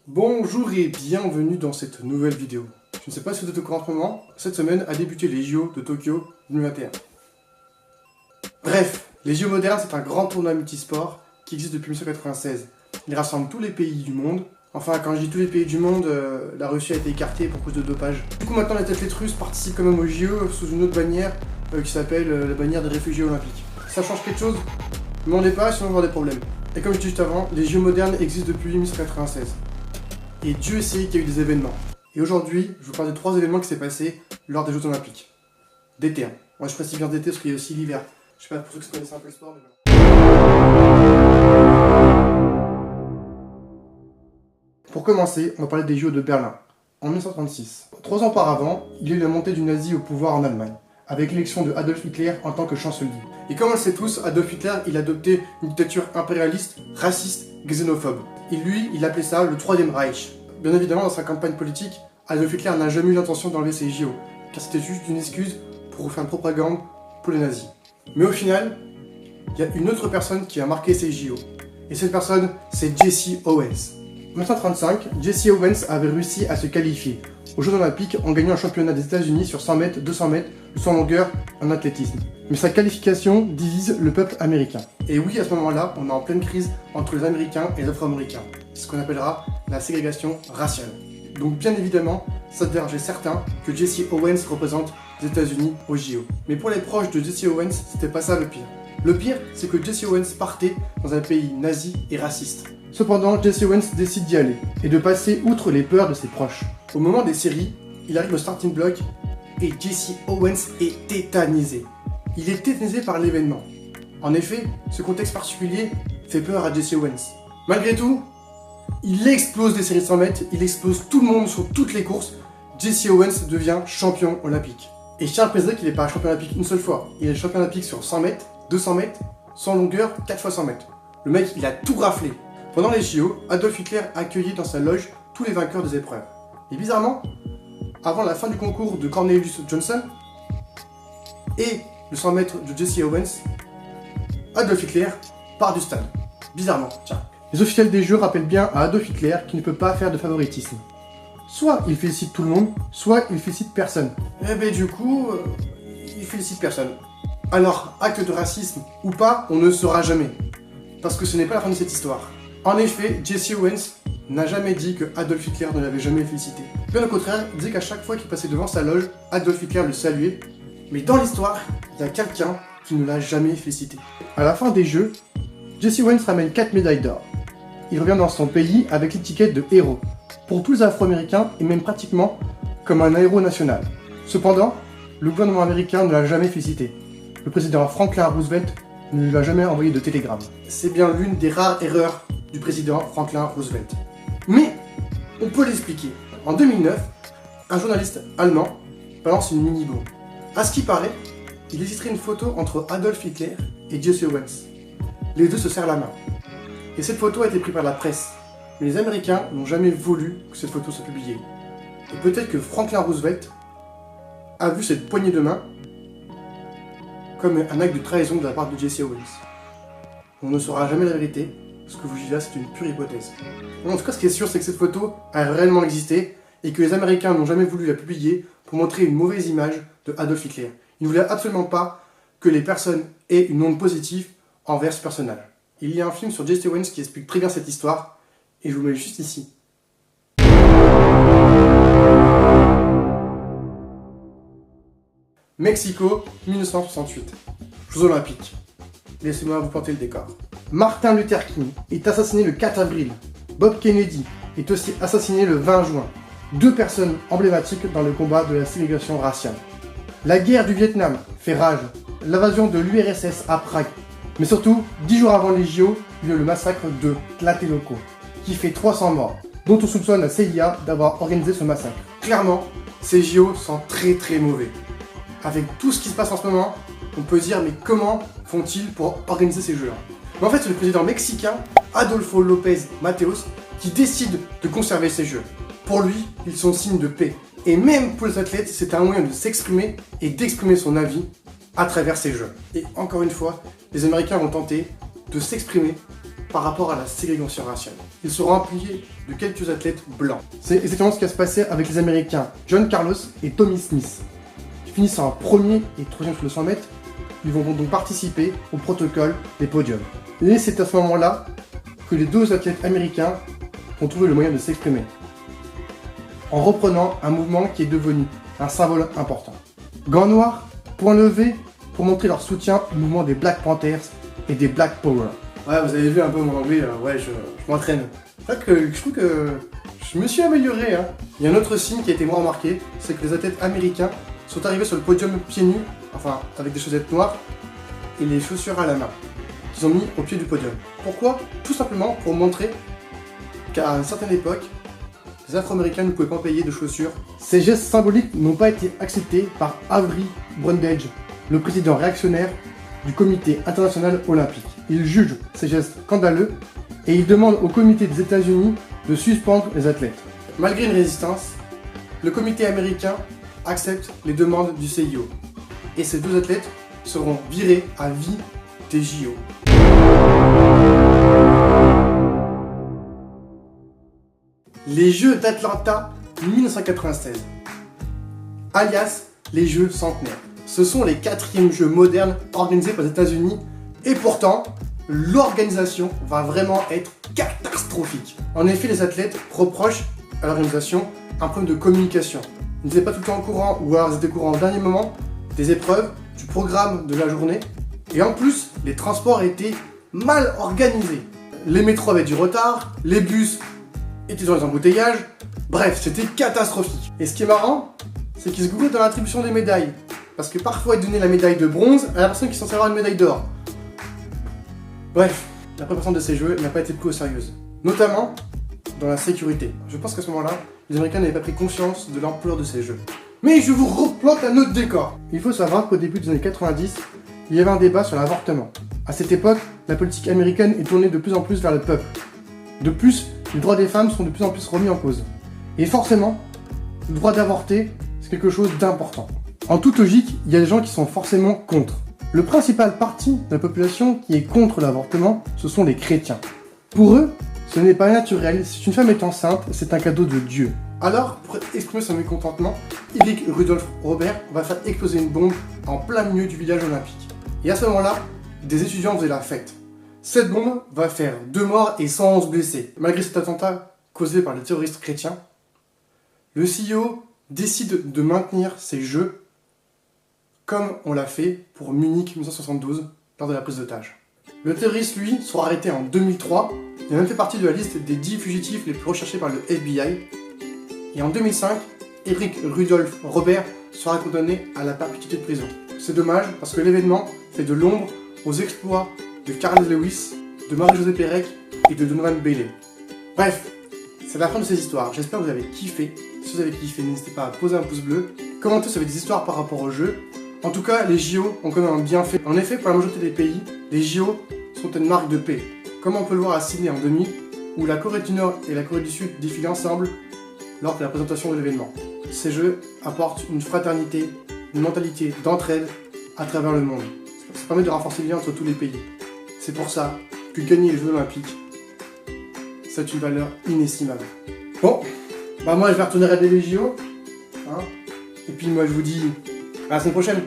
Bonjour et bienvenue dans cette nouvelle vidéo. Je ne sais pas si vous êtes au courant en ce moment, cette semaine a débuté les JO de Tokyo 2021. Bref, les JO modernes c'est un grand tournoi multisport qui existe depuis 1996. Il rassemble tous les pays du monde. Enfin, quand je dis tous les pays du monde, la Russie a été écartée pour cause de dopage. Du coup maintenant les athlètes russes participent quand même aux JO sous une autre bannière qui s'appelle la bannière des réfugiés olympiques. Ça change quelque chose? Ne demandez pas, sinon on va avoir des problèmes. Et comme je disais juste avant, les JO modernes existent depuis 1996. Et Dieu sait qu'il y a eu des événements. Et aujourd'hui, je vous parle de 3 événements qui s'est passé lors des Jeux Olympiques. D'été. Moi je précise bien d'été parce qu'il y a aussi l'hiver. Je sais pas pour ceux qui connaissent un peu le sport, mais voilà. Pour commencer, on va parler des JO de Berlin. En 1936. 3 ans auparavant, il y a eu la montée du nazi au pouvoir en Allemagne, avec l'élection de Adolf Hitler en tant que chancelier. Et comme on le sait tous, Adolf Hitler, il a adopté une dictature impérialiste, raciste, xénophobe. Et lui, il appelait ça le Troisième Reich. Bien évidemment, dans sa campagne politique, Adolf Hitler n'a jamais eu l'intention d'enlever ces JO, car c'était juste une excuse pour faire une propagande pour les nazis. Mais au final, il y a une autre personne qui a marqué ces JO. Et cette personne, c'est Jesse Owens. En 1935, Jesse Owens avait réussi à se qualifier aux Jeux Olympiques en gagnant un championnat des États-Unis sur 100 mètres, 200 mètres, le saut en longueur en athlétisme. Mais sa qualification divise le peuple américain. Et oui, à ce moment-là, on est en pleine crise entre les Américains et les Afro-Américains. C'est ce qu'on appellera la ségrégation raciale. Donc bien évidemment, ça dérangeait certains que Jesse Owens représente les États-Unis aux JO. Mais pour les proches de Jesse Owens, c'était pas ça le pire. Le pire, c'est que Jesse Owens partait dans un pays nazi et raciste. Cependant, Jesse Owens décide d'y aller et de passer outre les peurs de ses proches. Au moment des séries, il arrive au starting block et Jesse Owens est tétanisé. Il est tétanisé par l'événement. En effet, ce contexte particulier fait peur à Jesse Owens. Malgré tout, il explose les séries de 100 mètres, il explose tout le monde sur toutes les courses. Jesse Owens devient champion olympique. Et je tiens à préciser qu'il n'est pas champion olympique une seule fois. Il est champion olympique sur 100 mètres, 200 mètres, 100 longueur, 4 fois 100 mètres. Le mec, il a tout raflé. Pendant les JO, Adolf Hitler accueillait dans sa loge tous les vainqueurs des épreuves. Et bizarrement, avant la fin du concours de Cornelius Johnson et le 100 mètres de Jesse Owens, Adolf Hitler part du stade. Bizarrement, tiens. Les officiels des Jeux rappellent bien à Adolf Hitler qu'il ne peut pas faire de favoritisme. Soit il félicite tout le monde, soit il félicite personne. Eh ben du coup, il félicite personne. Alors, acte de racisme ou pas, on ne saura jamais. Parce que ce n'est pas la fin de cette histoire. En effet, Jesse Owens n'a jamais dit que Adolf Hitler ne l'avait jamais félicité. Bien au contraire, il disait qu'à chaque fois qu'il passait devant sa loge, Adolf Hitler le saluait. Mais dans l'histoire, il y a quelqu'un qui ne l'a jamais félicité. À la fin des Jeux, Jesse Owens ramène 4 médailles d'or. Il revient dans son pays avec l'étiquette de héros, pour tous les Afro-Américains et même pratiquement comme un héros national. Cependant, le gouvernement américain ne l'a jamais félicité. Le président Franklin Roosevelt ne lui a jamais envoyé de télégramme. C'est bien l'une des rares erreurs du président Franklin Roosevelt. Mais, on peut l'expliquer. En 2009, un journaliste allemand balance une mini-bombe. À ce qui paraît, il existerait une photo entre Adolf Hitler et Jesse Owens. Les deux se serrent la main. Et cette photo a été prise par la presse. Mais les Américains n'ont jamais voulu que cette photo soit publiée. Et peut-être que Franklin Roosevelt a vu cette poignée de main comme un acte de trahison de la part de Jesse Owens. On ne saura jamais la vérité. Ce que vous dites là, c'est une pure hypothèse. En tout cas, ce qui est sûr, c'est que cette photo a réellement existé et que les Américains n'ont jamais voulu la publier pour montrer une mauvaise image de Adolf Hitler. Ils ne voulaient absolument pas que les personnes aient une onde positive envers ce personnage. Il y a un film sur Jesse Owens qui explique très bien cette histoire et je vous le mets juste ici. Mexico, 1968. Jeux Olympiques. Laissez-moi vous planter le décor. Martin Luther King est assassiné le 4 avril. Bob Kennedy est aussi assassiné le 20 juin. 2 personnes emblématiques dans le combat de la ségrégation raciale. La guerre du Vietnam fait rage. L'invasion de l'URSS à Prague. Mais surtout, 10 jours avant les JO, il y a le massacre de Tlatelolco, qui fait 300 morts, dont on soupçonne la CIA d'avoir organisé ce massacre. Clairement, ces JO sont très mauvais. Avec tout ce qui se passe en ce moment, on peut se dire mais comment font-ils pour organiser ces jeux-là? Mais en fait, c'est le président mexicain, Adolfo López Mateos, qui décide de conserver ces jeux. Pour lui, ils sont signes de paix. Et même pour les athlètes, c'est un moyen de s'exprimer et d'exprimer son avis à travers ces jeux. Et encore une fois, les Américains vont tenter de s'exprimer par rapport à la ségrégation raciale. Ils seront appuyés de quelques athlètes blancs. C'est exactement ce qui va se passer avec les Américains John Carlos et Tommy Smith, qui finissent en premier et troisième sur le 100 mètres. Ils vont donc participer au protocole des podiums. Et c'est à ce moment-là que les deux athlètes américains vont trouver le moyen de s'exprimer, en reprenant un mouvement qui est devenu un symbole important. Gants noirs, point levé, pour montrer leur soutien au mouvement des Black Panthers et des Black Power. Ouais, vous avez vu un peu mon anglais, ouais, je m'entraîne. Je trouve que je me suis amélioré. Hein. Il y a un autre signe qui a été moins remarqué, c'est que les athlètes américains sont arrivés sur le podium pieds nus, enfin avec des chaussettes noires et les chaussures à la main, qu'ils ont mis au pied du podium. Pourquoi? Tout simplement pour montrer qu'à une certaine époque, les Afro-Américains ne pouvaient pas payer de chaussures. Ces gestes symboliques n'ont pas été acceptés par Avery Brundage, le président réactionnaire du comité international olympique. Il juge ces gestes scandaleux et il demande au comité des États-Unis de suspendre les athlètes. Malgré une résistance, le comité américain accepte les demandes du CIO et ces deux athlètes seront virés à vie des JO. Les Jeux d'Atlanta 1996, alias les Jeux centenaires. Ce sont les 4e Jeux modernes organisés par les États-Unis et pourtant, l'organisation va vraiment être catastrophique. En effet, les athlètes reprochent à l'organisation un problème de communication. Ils n'étaient pas tout le temps au courant ou alors ils étaient au courant au dernier moment des épreuves, du programme de la journée et en plus, les transports étaient mal organisés. Les métros avaient du retard, les bus étaient dans les embouteillages, bref, c'était catastrophique. Et ce qui est marrant, c'est qu'ils se gourraient dans l'attribution des médailles. Parce que parfois, ils donnaient la médaille de bronze à la personne qui est censée avoir une médaille d'or. Bref, la préparation de ces jeux n'a pas été prise au sérieux. Notamment dans la sécurité. Je pense qu'à ce moment-là, les Américains n'avaient pas pris conscience de l'ampleur de ces jeux. Mais je vous replante un autre décor. Il faut savoir qu'au début des années 90, il y avait un débat sur l'avortement. À cette époque, la politique américaine est tournée de plus en plus vers le peuple. De plus, les droits des femmes sont de plus en plus remis en cause. Et forcément, le droit d'avorter, c'est quelque chose d'important. En toute logique, il y a des gens qui sont forcément contre. Le principal parti de la population qui est contre l'avortement, ce sont les chrétiens. Pour eux, ce n'est pas naturel, si une femme est enceinte, c'est un cadeau de Dieu. Alors, pour exprimer son mécontentement, Eric Rudolph Robert va faire exploser une bombe en plein milieu du village olympique. Et à ce moment-là, des étudiants faisaient la fête. Cette bombe va faire 2 morts et 111 blessés. Malgré cet attentat causé par les terroristes chrétiens, le CIO décide de maintenir ces jeux comme on l'a fait pour Munich 1972 lors de la prise d'otage. Le terroriste, lui, sera arrêté en 2003. Il a même fait partie de la liste des 10 fugitifs les plus recherchés par le FBI. Et en 2005, Eric Rudolph Robert sera condamné à la perpétuité de prison. C'est dommage parce que l'événement fait de l'ombre aux exploits de Carl Lewis, de Marie-Josée Pérec et de Donovan Bailey. Bref, c'est la fin de ces histoires. J'espère que vous avez kiffé. Si vous avez kiffé, n'hésitez pas à poser un pouce bleu, commentez si vous avez des histoires par rapport au jeu. En tout cas, les JO ont quand même un bienfait. En effet, pour la majorité des pays, les JO sont une marque de paix. Comme on peut le voir à Sydney en 2000, où la Corée du Nord et la Corée du Sud défilent ensemble lors de la présentation de l'événement. Ces jeux apportent une fraternité, une mentalité d'entraide à travers le monde. Ça permet de renforcer le lien entre tous les pays. C'est pour ça que gagner les Jeux Olympiques, c'est une valeur inestimable. Bon, bah moi je vais retourner regarder les JO. Hein, et puis moi je vous dis à la semaine prochaine.